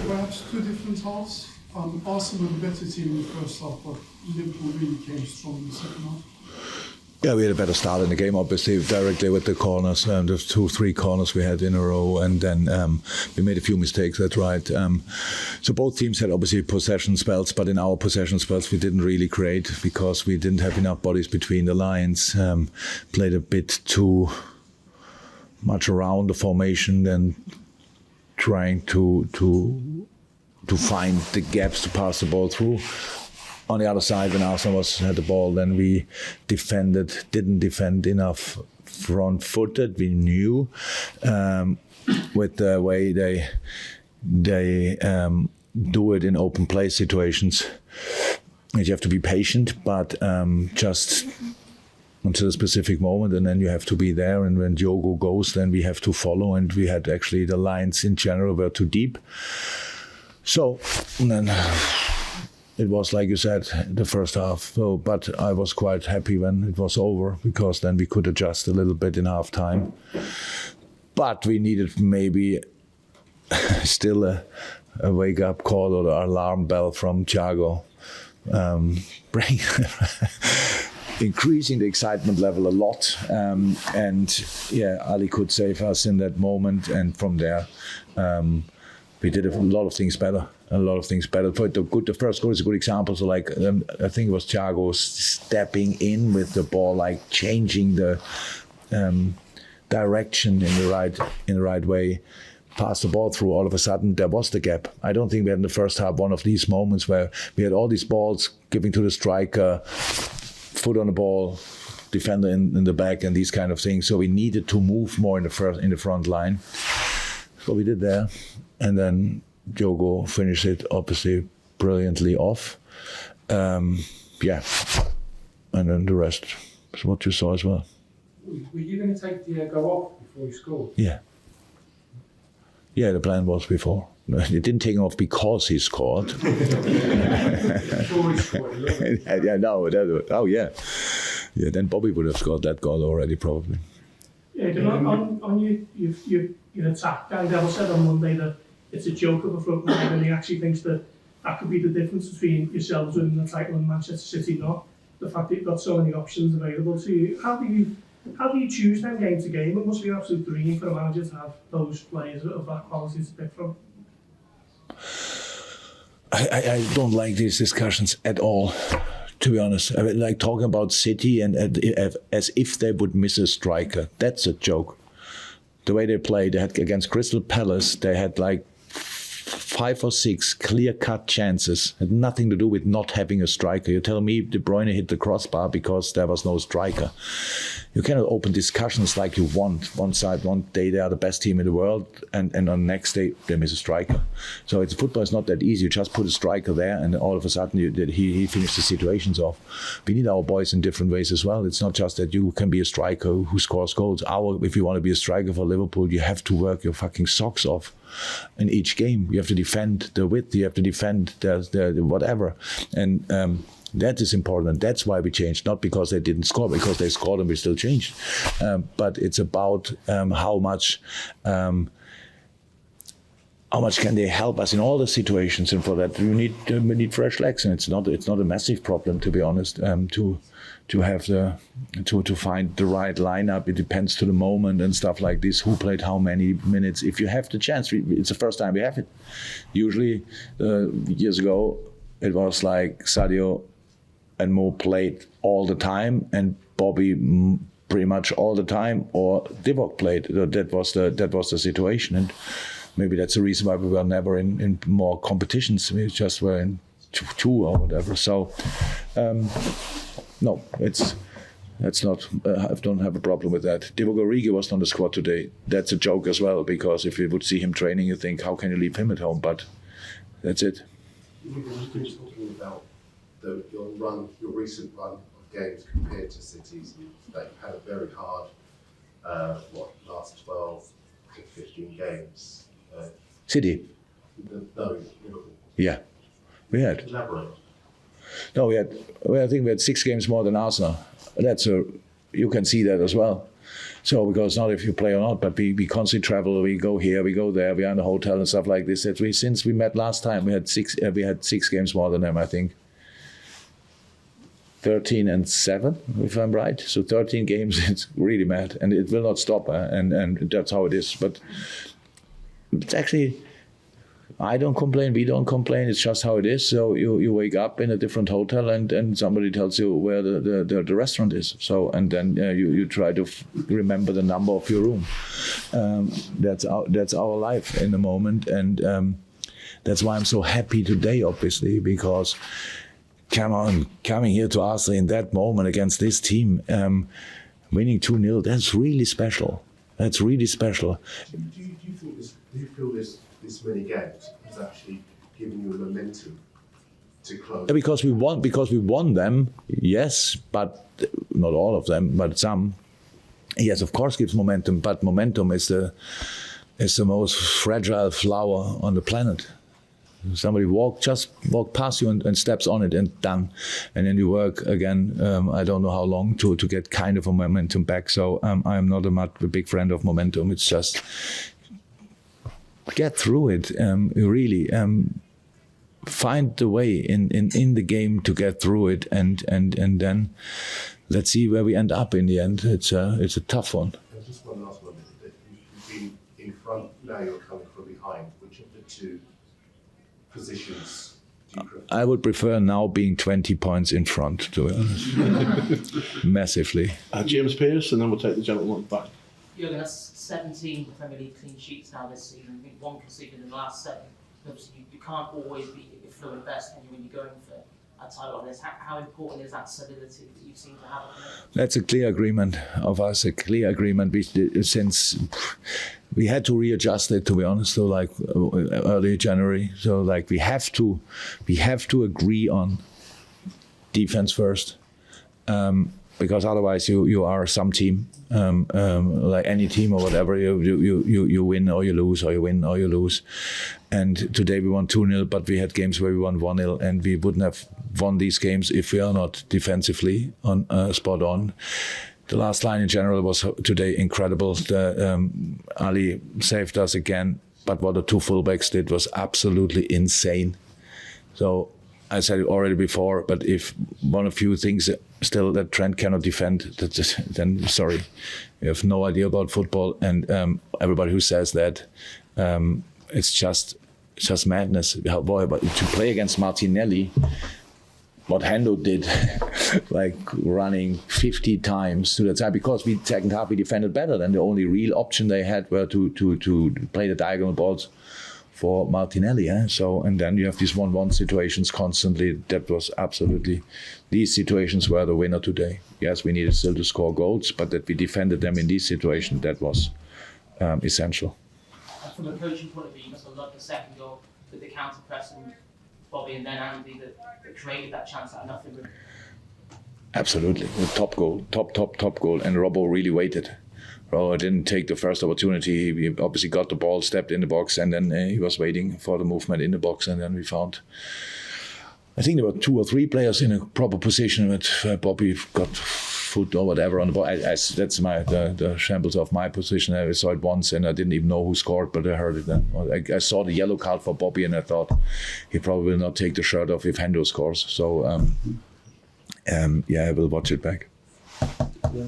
perhaps two different halves. Arsenal the better team in the first half, but Liverpool really came strong in the second half. Yeah, we had a better start in the game, obviously, directly with the corners. There's 2-3 corners we had in a row, and then we made a few mistakes, that's right. So both teams had obviously possession spells, but in our possession spells we didn't really create because we didn't have enough bodies between the lines. Played a bit too much around the formation than trying to find the gaps to pass the ball through. On the other side, when Arsenal had the ball, then we didn't defend enough front-footed. We knew with the way they do it in open play situations, that you have to be patient, but just until a specific moment, and then you have to be there. And when Diogo goes, then we have to follow. And we had actually the lines in general were too deep. So then it was, like you said, the first half. So, but I was quite happy when it was over because then we could adjust a little bit in half time. But we needed maybe still a wake-up call or an alarm bell from Thiago, increasing the excitement level a lot. And yeah, Ali could save us in that moment. And from there, we did a lot of things better. The first goal is a good example. So, like, I think it was Thiago stepping in with the ball, like changing the direction in the right way, pass the ball through. All of a sudden, there was the gap. I don't think we had in the first half one of these moments where we had all these balls giving to the striker, foot on the ball, defender in the back, and these kind of things. So we needed to move more in the front line. So we did there, and then Diogo finished it obviously brilliantly off. Yeah, and then the rest is what you saw as well. Were you going to take Diogo off before you scored? Yeah. Yeah, the plan was before. No, it didn't take him off because he scored. Before he scored. Yeah, no. Oh, yeah. Yeah, then Bobby would have scored that goal already, probably. Yeah, on your attack, Gary Devil said on Monday that it's a joke of a front line, and he actually thinks that could be the difference between yourselves winning the title and Manchester City not. The fact that you've got so many options available to you. How do you choose them game to game? It must be an absolute dream for a manager to have those players of that quality to pick from. I don't like these discussions at all, to be honest. I mean, like talking about City and as if they would miss a striker. That's a joke. The way they played, they had against Crystal Palace, they had like 5 or 6 clear-cut chances. Had nothing to do with not having a striker. You tell me De Bruyne hit the crossbar because there was no striker. You cannot open discussions like you want. One side, one day they are the best team in the world, and on the next day they miss a striker. So football is not that easy. You just put a striker there, and all of a sudden he finished the situations off. We need our boys in different ways as well. It's not just that you can be a striker who scores goals. If you want to be a striker for Liverpool, you have to work your fucking socks off. In each game, you have to defend the width, you have to defend the whatever, and that is important. That's why we changed, not because they didn't score, because they scored and we still changed. But it's about how much can they help us in all the situations, and for that we need fresh legs, and it's not a massive problem, to be honest. To have to find the right lineup, it depends to the moment and stuff like this. Who played how many minutes? If you have the chance, it's the first time we have it. Usually, years ago, it was like Sadio and Mo played all the time, and Bobby pretty much all the time, or Divock played. That was the situation, and maybe that's the reason why we were never in more competitions. We just were in two or whatever. So. No, that's not. I don't have a problem with that. Diogo Origi was on the squad today. That's a joke as well, because if you would see him training, you think, how can you leave him at home? But that's it. You've been talking about your recent run of games compared to City's. They've had a very hard, last 12 to 15 games. City? No, Liverpool. Yeah, we had. Elaborate. No, I think we had 6 games more than Arsenal. You can see that as well. So because not if you play or not, but we constantly travel. We go here, we go there. We are in the hotel and stuff like this. That since we met last time, we had six games more than them, I think. 13 and 7, if I'm right. So 13 games. It's really mad, and it will not stop. And that's how it is. But it's actually, I don't complain. We don't complain. It's just how it is. So you wake up in a different hotel, and somebody tells you where the restaurant is. So and then you try to remember the number of your room. That's our life in the moment, and that's why I'm so happy today, obviously, because coming here to Arsenal in that moment against this team, winning 2-0. That's really special. That's really special. Do you feel this many games has actually given you a momentum to close? Because we won them, yes, but not all of them, but some. Yes, of course, gives momentum, but momentum is the most fragile flower on the planet. Somebody just walk past you and steps on it and done, and then you work again. I don't know how long to get kind of a momentum back. So I'm not a big friend of momentum. It's just get through it. Really find the way in the game to get through it, and then let's see where we end up in the end. It's a tough one. Just one last one. You've been in front, now you're coming from behind. Which of the two positions do you prefer? I would prefer now being 20 points in front, to be honest. Massively. James Pearce, and then we'll take the gentleman back. Jurgen, that's 17 Premier League clean sheets now this season. I think one conceded in the last 7. Obviously, you can't always be at your fluid best when you're going for a title like this. How important is that solidity that you seem to have? That's a clear agreement of us, a clear agreement. Since we had to readjust it, to be honest, so like early January. So like we have to agree on defense first, because otherwise you are some team, like any team or whatever. You win or you lose, or you win or you lose. And today we won 2-0, but we had games where we won 1-0, and we wouldn't have won these games if we are not defensively spot on. The last line in general was today incredible. Ali saved us again, but what the two fullbacks did was absolutely insane. So I said it already before, but if one of you thinks still that Trent cannot defend, then sorry, you have no idea about football. And everybody who says that, it's just madness. To play against Martinelli, what Hendo did, like running 50 times to the side, because second half we defended better, than the only real option they had were to play the diagonal balls for Martinelli. So, and then you have these 1-1 situations constantly. That was absolutely, these situations were the winner today. Yes, we needed still to score goals, but that we defended them in these situations, that was essential. From a coaching point of view, you must have loved the second goal with the counter pressing Bobby and then Andy that created that chance out of nothing. Absolutely, top goal, top goal, and Robbo really waited. Robbo didn't take the first opportunity. He obviously got the ball, stepped in the box, and then he was waiting for the movement in the box, and then we found, I think there were 2 or 3 players in a proper position, but Bobby got foot or whatever on the ball. That's the shambles of my position. I saw it once and I didn't even know who scored, but I heard it then. I saw the yellow card for Bobby and I thought he probably will not take the shirt off if Hendo scores. So I will watch it back.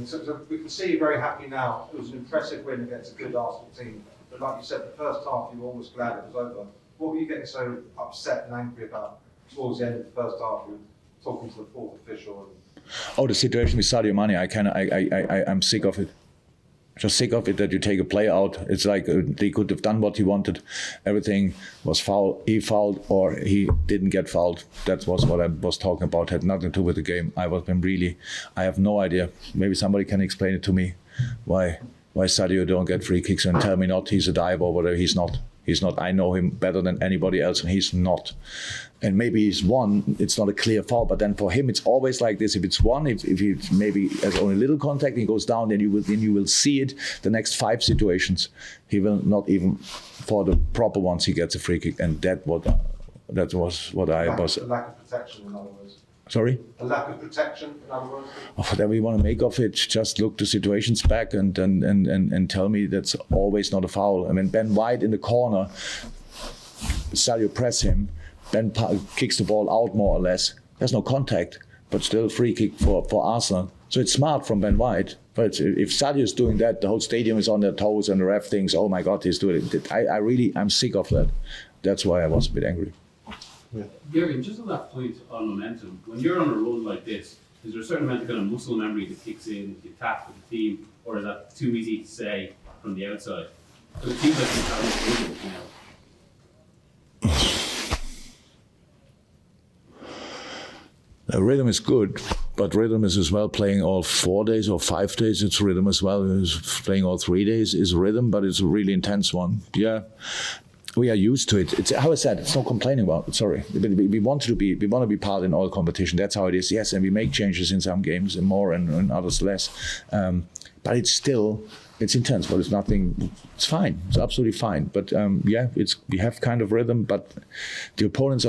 So we can see you're very happy now. It was an impressive win against a good Arsenal team. But like you said, the first half you were almost glad it was over. What were you getting so upset and angry about towards the end of the first half? You were talking to the fourth official. The situation with Sadio Mane, I'm sick of it. Just sick of it that you take a player out. It's like they could have done what he wanted. Everything was foul. He fouled or he didn't get fouled. That was what I was talking about. Had nothing to do with the game. I have no idea. Maybe somebody can explain it to me. Why Sadio don't get free kicks and tell me not he's a diver or whatever. He's not. He's not. I know him better than anybody else, and he's not. And maybe he's one. It's not a clear foul, but then for him, it's always like this. If it's one, if he maybe has only a little contact, and he goes down, then you will see it. The next 5 situations, he will not even for the proper ones he gets a free kick, and that was what I was. Lack of protection, in other words. Sorry? A lack of protection, in other words? Whatever you want to make of it, just look the situations back and tell me that's always not a foul. I mean, Ben White in the corner, Sadio press him, Ben kicks the ball out more or less. There's no contact, but still free kick for Arsenal. So it's smart from Ben White. But if Sadio is doing that, the whole stadium is on their toes and the ref thinks, oh my God, he's doing it. I'm sick of that. That's why I was a bit angry. Jurgen, just on that point on momentum, when you're on a run like this, is there a certain amount of kind of muscle memory that kicks in, you tap with the team, or is that too easy to say from the outside? So it seems like you're having a now. Rhythm is good, but rhythm is as well playing all 4 days or 5 days. It's rhythm as well. Playing all 3 days is rhythm, but it's a really intense one. Yeah, we are used to it. It's how I said. It's no complaining about it. Sorry, we want to be part in all competition. That's how it is. Yes, and we make changes in some games and more, and in others less. But it's intense, but it's nothing. It's fine. It's absolutely fine. But we have kind of rhythm. But the opponents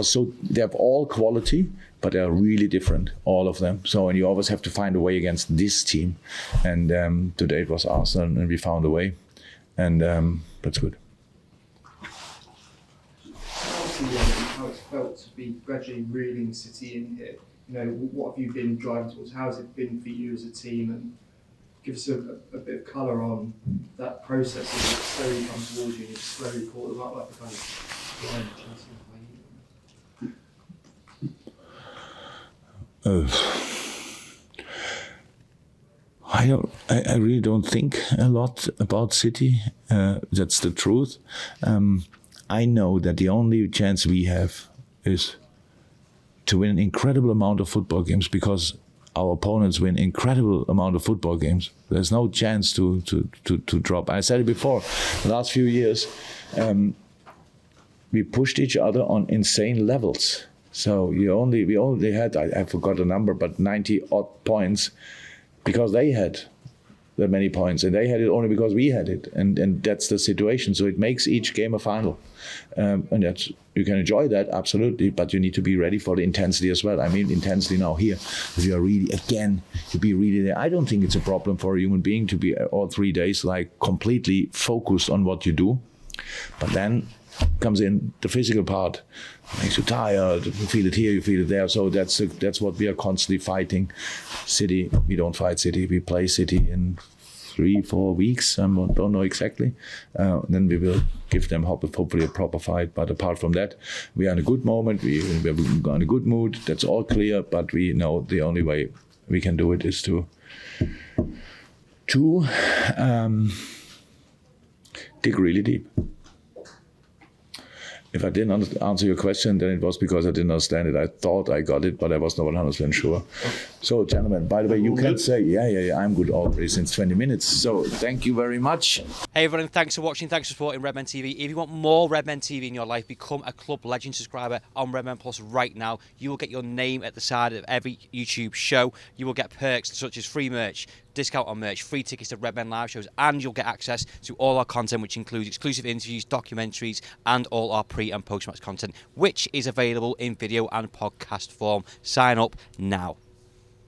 they have all quality, but they are really different, all of them. So, and you always have to find a way against this team. And today it was Arsenal, and we found a way, and that's good. How it's felt to be gradually reeling City in here. You know, what have you been driving towards? How has it been for you as a team? And give us a bit of colour on that process as it slowly comes towards you and you slowly caught them up like a kind of blind I really don't think a lot about City. That's the truth. I know that the only chance we have is to win an incredible amount of football games because our opponents win incredible amount of football games. There's no chance to drop. I said it before. The last few years, we pushed each other on insane levels. So we only had, I forgot the number, but 90 odd points because they had that many points, and they had it only because we had it, and that's the situation. So it makes each game a final, and that's, you can enjoy that absolutely, but you need to be ready for the intensity as well. I mean, intensity now here. If you are really to be really there. I don't think it's a problem for a human being to be all 3 days like completely focused on what you do, but then comes in the physical part, makes you tired. You feel it here, you feel it there. So that's what we are constantly fighting. City, we don't fight City. We play City in 3-4 weeks. I don't know exactly. Then we will give them hopefully a proper fight. But apart from that, we are in a good moment. We're in a good mood. That's all clear. But we know the only way we can do it is to dig really deep. If I didn't answer your question, then it was because I didn't understand it. I thought I got it, but I was not 100% sure. So, gentlemen, by the way, you can say, yeah, I'm good already since 20 minutes. So, thank you very much. Hey everyone, thanks for watching. Thanks for supporting Redmen TV. If you want more Redmen TV in your life, become a Club Legend subscriber on Redmen Plus right now. You will get your name at the side of every YouTube show. You will get perks such as free merch, discount on merch, free tickets to Redmen live shows, and you'll get access to all our content, which includes exclusive interviews, documentaries, and all our pre- and post-match content, which is available in video and podcast form. Sign up now.